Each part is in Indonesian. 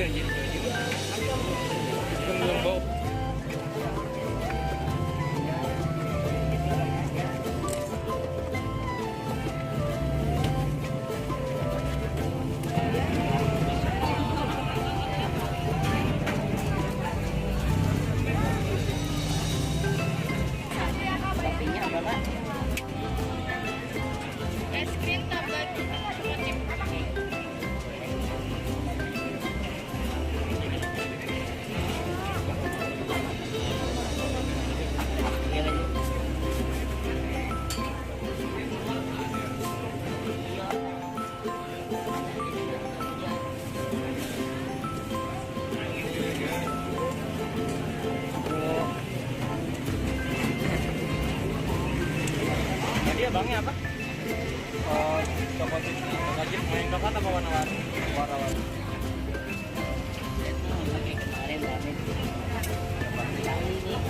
jadi belum bau. Kopinya apa, Pak? Es krim tambah mochi. Tadi abangnya apa? Coklat chip main coklat apa warna-warni? Warna-warni. Lagi kemarin banget. Kali nih.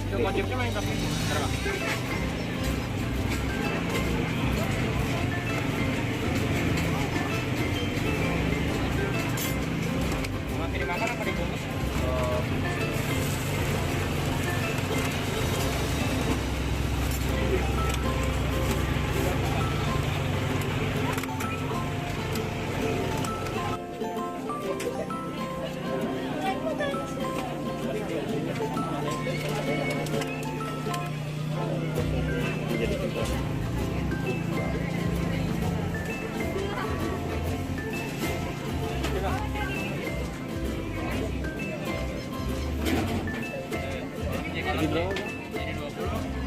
Coklat chipnya main berapa? Masih dimakan apa dibungkus? Jadi berapa? Jadi 20.